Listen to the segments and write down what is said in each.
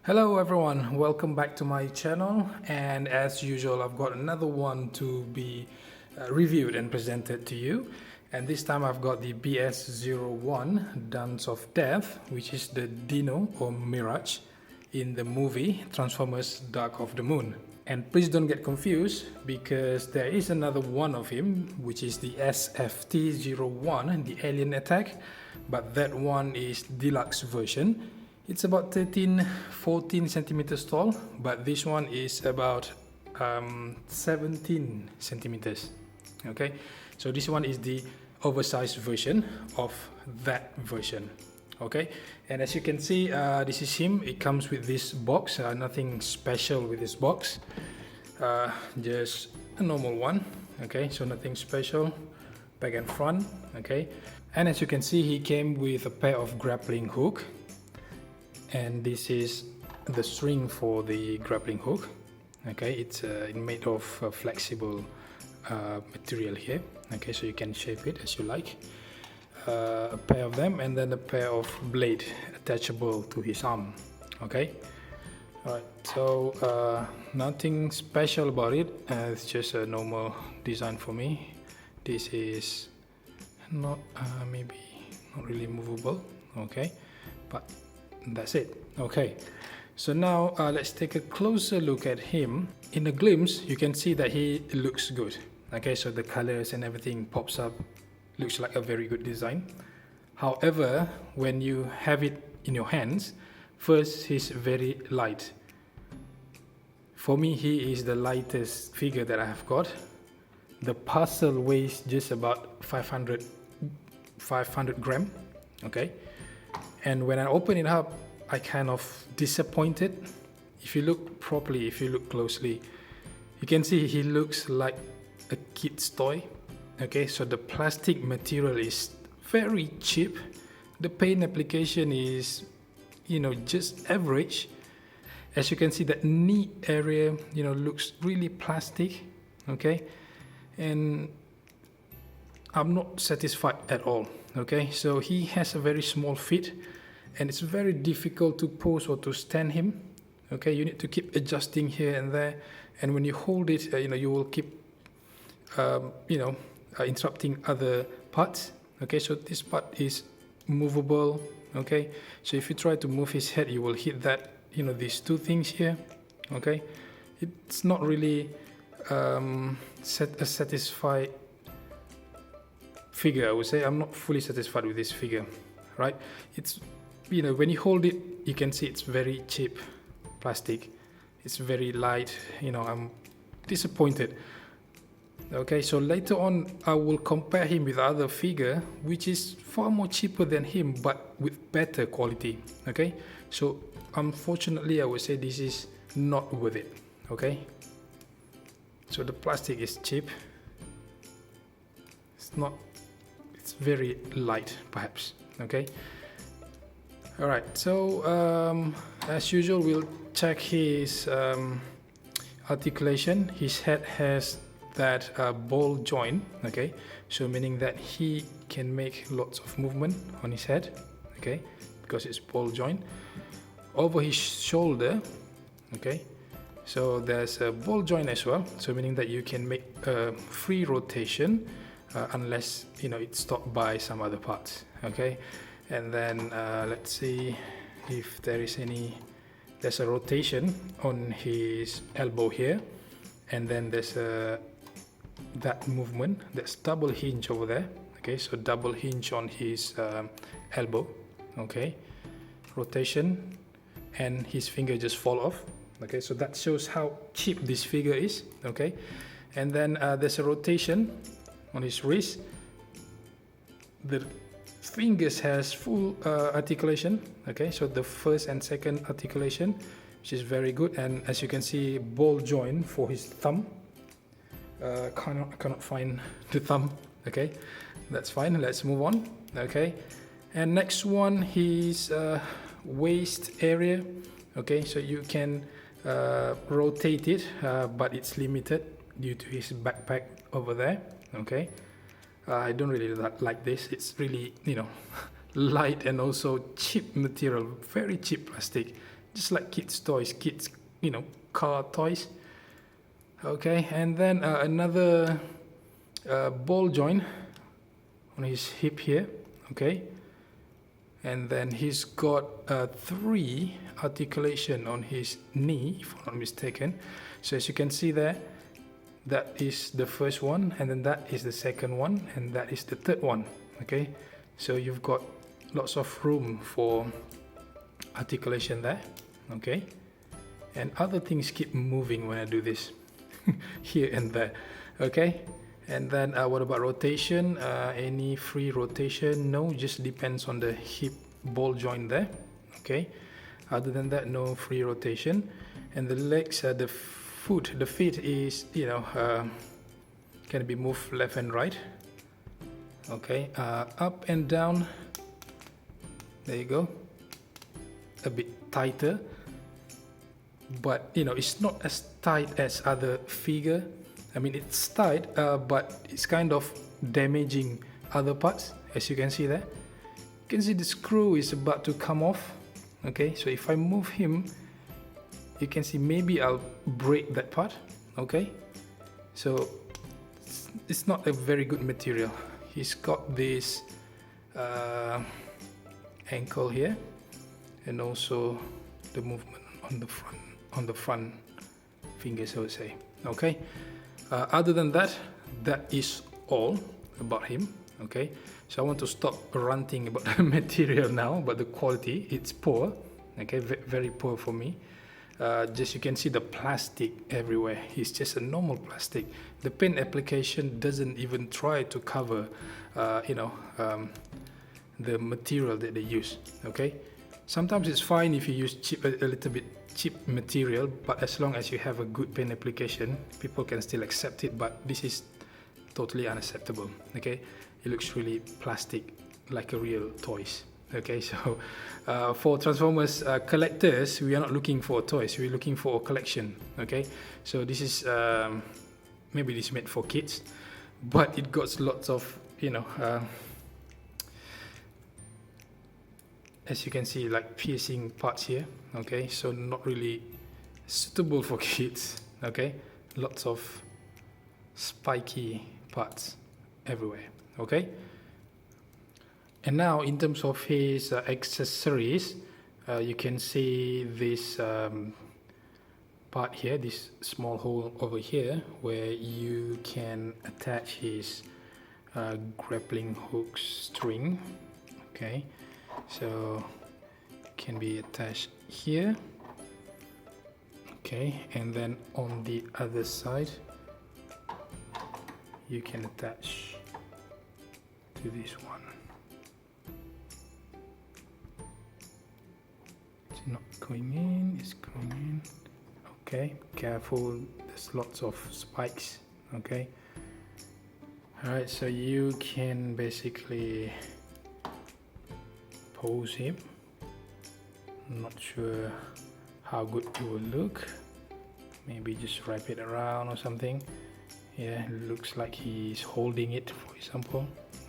Hello everyone, welcome back to my channel, and as usual I've got another one to be reviewed and presented to you, and this time I've got the BS01 Dance of Death, which is the Dino or Mirage in the movie Transformers Dark of the Moon. And please don't get confused because there is another one of him, which is the SFT01, the Alien Attack, but that one is deluxe version. It's about 13-14 centimeters tall, but this one is about 17 centimeters. Okay, so this one is the oversized version of that version. Okay, and as you can see, this is him. It comes with this box, nothing special with this box, just a normal one. Okay, so nothing special, back and front. Okay, and as you can see, he came with a pair of grappling hook, and this is the string for the grappling hook. Okay, it's made of flexible material here. Okay, so you can shape it as you like. A pair of them, and then a pair of blade attachable to his arm. Okay, alright, so nothing special about it. It's just a normal design for me. This is not maybe not really movable. Okay, but that's it. Okay, so now let's take a closer look at him. In a glimpse you can see that he looks good. Okay, so the colors and everything pops up, looks like a very good design. However, when you have it in your hands, first, he's very light. For me, he is the lightest figure that I have got. The parcel weighs just about 500 gram. Okay, and when I open it up, I kind of disappointed. If you look properly, if you look closely, you can see he looks like a kid's toy. Okay, so the plastic material is very cheap. The paint application is, just average. As you can see, that knee area, looks really plastic. Okay, and I'm not satisfied at all. Okay, so he has a very small feet, and it's very difficult to pose or to stand him. Okay, you need to keep adjusting here and there, and when you hold it, you will keep, interrupting other parts. Okay, so this part is movable. Okay, so if you try to move his head, you will hit that, these two things here. Okay, it's not really a satisfied figure, I would say. I'm not fully satisfied with this figure, right? It's, when you hold it, you can see it's very cheap plastic. It's very light. I'm disappointed. Okay, so later on I will compare him with other figure which is far more cheaper than him but with better quality. Okay, so unfortunately I would say this is not worth it. Okay, so the plastic is cheap. It's very light perhaps. Okay, alright, so as usual we'll check his articulation. His head has that ball joint. Okay, so meaning that he can make lots of movement on his head. Okay, because it's ball joint. Over his shoulder, okay, so there's a ball joint as well, so meaning that you can make a free rotation unless it's stopped by some other parts. Okay, and then let's see if there's a rotation on his elbow here, and then there's that movement, that's double hinge over there. Okay, so double hinge on his elbow. Okay, rotation, and his finger just fall off. Okay, so that shows how cheap this figure is. Okay, and then there's a rotation on his wrist. The fingers has full articulation. Okay, so the first and second articulation, which is very good. And as you can see, ball joint for his thumb. Cannot find the thumb. Okay, that's fine, let's move on. Okay, and next one, his waist area. Okay, so you can rotate it, but it's limited due to his backpack over there. Okay, I don't really like this. It's really light and also cheap material, very cheap plastic, just like kids toys, car toys. Okay, and then another ball joint on his hip here. Okay, and then he's got 3 articulation on his knee, if I'm not mistaken. So as you can see there, that is the first one, and then that is the second one, and that is the third one. Okay, so you've got lots of room for articulation there. Okay, and other things keep moving when I do this here and there. Okay, and then what about rotation? Any free rotation? No, just depends on the hip ball joint there. Okay, other than that, no free rotation. And the legs, the feet is can be moved left and right. Okay, up and down. There you go. A bit tighter, but it's not as tight as other figure. I mean, it's tight, but it's kind of damaging other parts. As you can see there, you can see the screw is about to come off. Okay, so if I move him, you can see maybe I'll break that part. Okay, so it's not a very good material. He's got this ankle here, and also the movement on the front fingers, I would say. Okay, other than that, that is all about him. Okay, so I want to stop ranting about the material now, but the quality, it's poor. Okay, very poor for me. Just you can see the plastic everywhere. It's just a normal plastic. The paint application doesn't even try to cover the material that they use. Okay, sometimes it's fine if you use a little bit cheap material, but as long as you have a good paint application, people can still accept it. But this is totally unacceptable. Okay, it looks really plastic, like a real toys. Okay, so for Transformers collectors, we are not looking for toys, we're looking for a collection. Okay, so this is maybe this is made for kids, but it got lots of as you can see, like piercing parts here. Okay, so not really suitable for kids. Okay, lots of spiky parts everywhere. Okay, and now in terms of his accessories, you can see this part here, this small hole over here, where you can attach his grappling hook string. Okay, so it can be attached here. Okay, and then on the other side you can attach to this one. It's not going in, it's going in. Okay, careful, there's lots of spikes. Okay, alright, so you can basically pose him. I'm not sure how good it will look. Maybe just wrap it around or something. Yeah, it looks like he's holding it, for example.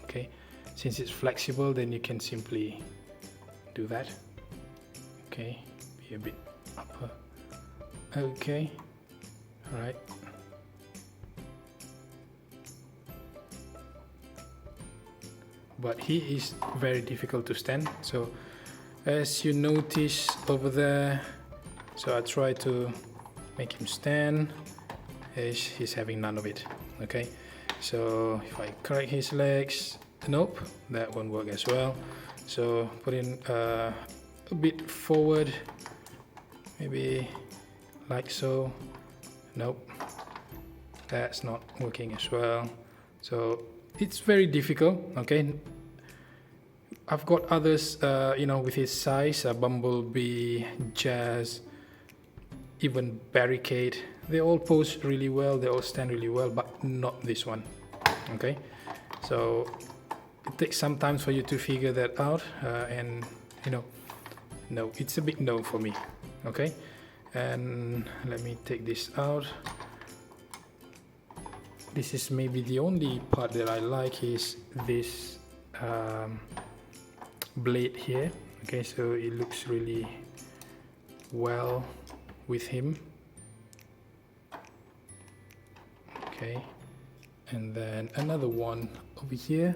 Okay, since it's flexible, then you can simply do that. Okay, be a bit upper. Okay, all right. But he is very difficult to stand. So as you notice over there, so I try to make him stand. He's having none of it. Okay, so if I crack his legs, nope, that won't work as well. So put in a bit forward, maybe like so. Nope, that's not working as well. So it's very difficult. Okay, I've got others with his size, Bumblebee, Jazz, even Barricade. They all pose really well, they all stand really well, but not this one. Okay, so it takes some time for you to figure that out, and no, it's a big no for me. Okay, and let me take this out. This is maybe the only part that I like, is this blade here. Okay, so it looks really well with him. Okay, and then another one over here.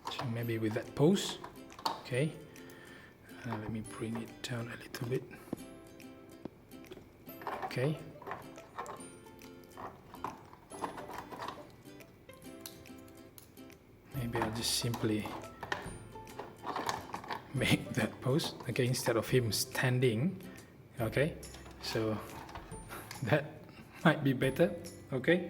So maybe with that pose. Okay, let me bring it down a little bit. Okay. Maybe I'll just simply make that pose, okay, instead of him standing. Okay, so that might be better. Okay.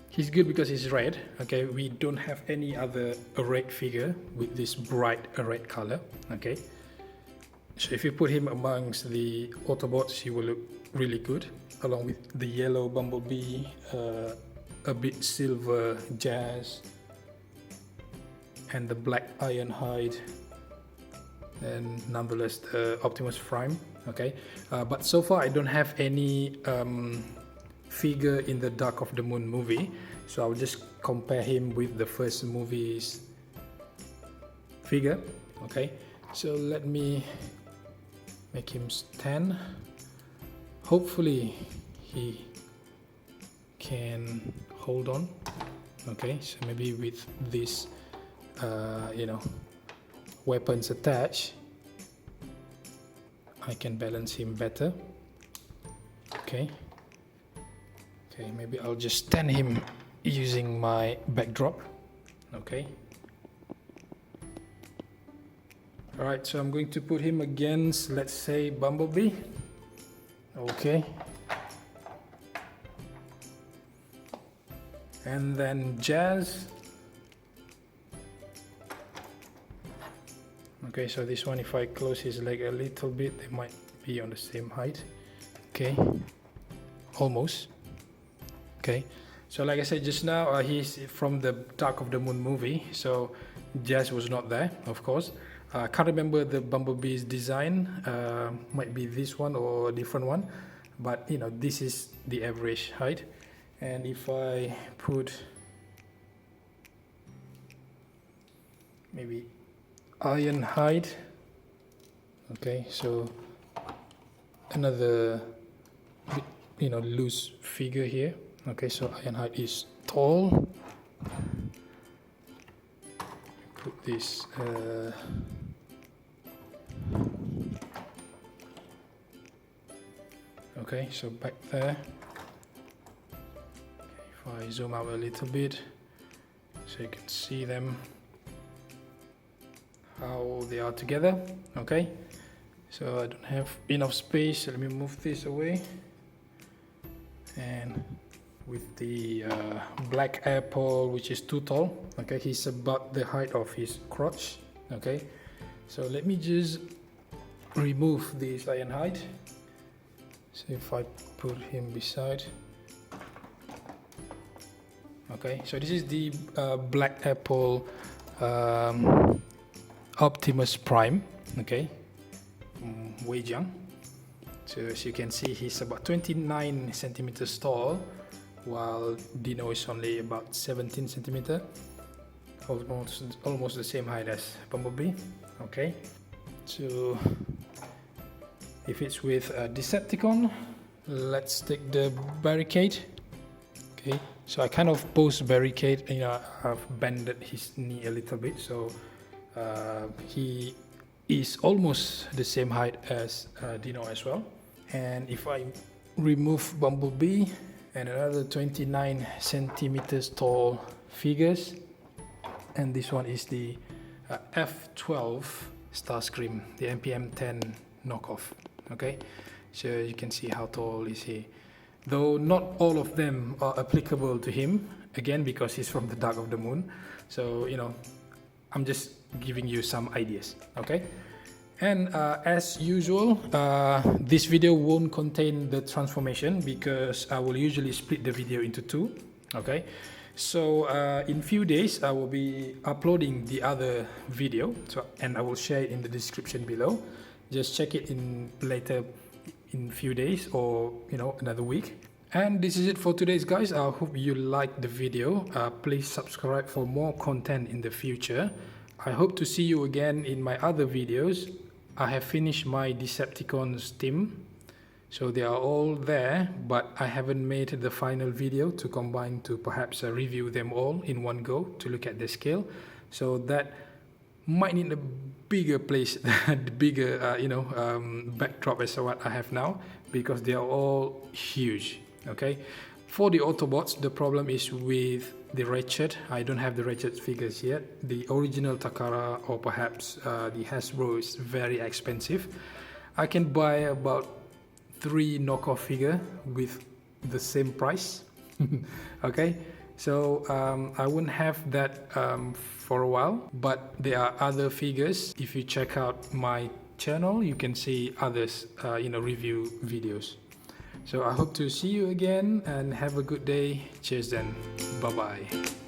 He's good because he's red. Okay, we don't have any other red figure with this bright red color. Okay, so if you put him amongst the Autobots, he will look really good, along with the yellow Bumblebee, a bit silver Jazz, and the black Ironhide, and nonetheless the Optimus Prime. Okay, but so far I don't have any figure in the Dark of the Moon movie, so I'll just compare him with the first movie's figure. Okay, so let me make him stand. Hopefully he can hold on. Okay, so maybe with this weapons attached, I can balance him better. Okay, maybe I'll just stand him using my backdrop. Okay. Alright, so I'm going to put him against, let's say, Bumblebee. Okay. And then Jazz. Okay, so this one, if I close his leg a little bit, they might be on the same height. Okay. Almost. Okay, so like I said just now, he's from the Dark of the Moon movie, so Jazz was not there, of course. I can't remember the Bumblebee's design, might be this one or a different one, but this is the average height. And if I put maybe Ironhide, okay, so another loose figure here. Okay, so Ironhide is tall. Put this okay, so back there. Okay, if I zoom out a little bit so you can see them, how they are together. Okay, so I don't have enough space, so let me move this away. And with the black apple, which is too tall. Okay, he's about the height of his crotch. Okay, so let me just remove this Ironhide. So if I put him beside. Okay, so this is the black apple Optimus Prime. Okay, Wei Jiang. So as you can see, he's about 29 centimeters tall, while Dino is only about 17 centimeters, almost the same height as Bumblebee. Okay, so if it's with a Decepticon, let's take the barricade. Okay, so I kind of post barricade, I've bended his knee a little bit, so he is almost the same height as Dino as well. And if I remove Bumblebee and another 29 centimeters tall figures, and this one is the F12 Starscream, the MPM-10 knockoff. Okay, so you can see how tall is he, though not all of them are applicable to him, again because he's from the Dark of the Moon. So I'm just giving you some ideas. Okay, and as usual, this video won't contain the transformation because I will usually split the video into two. Okay, So in few days I will be uploading the other video, and I will share it in the description below. Just check it in later in few days, or another week. And this is it for today's, guys. I hope you liked the video. Please subscribe for more content in the future. I hope to see you again in my other videos. I have finished my Decepticons team, so they are all there, but I haven't made the final video to combine to perhaps review them all in one go to look at the scale. So that might need a bigger place, the bigger backdrop as what I have now, because they are all huge. Okay, for the Autobots, the problem is with the Ratchet. I don't have the Ratchet figures yet. The original Takara or perhaps the Hasbro is very expensive. I can buy about 3 knockoff figure with the same price. Okay, so I wouldn't have that for a while, but there are other figures. If you check out my channel, you can see others review videos. So I hope to see you again and have a good day. Cheers then. Bye bye.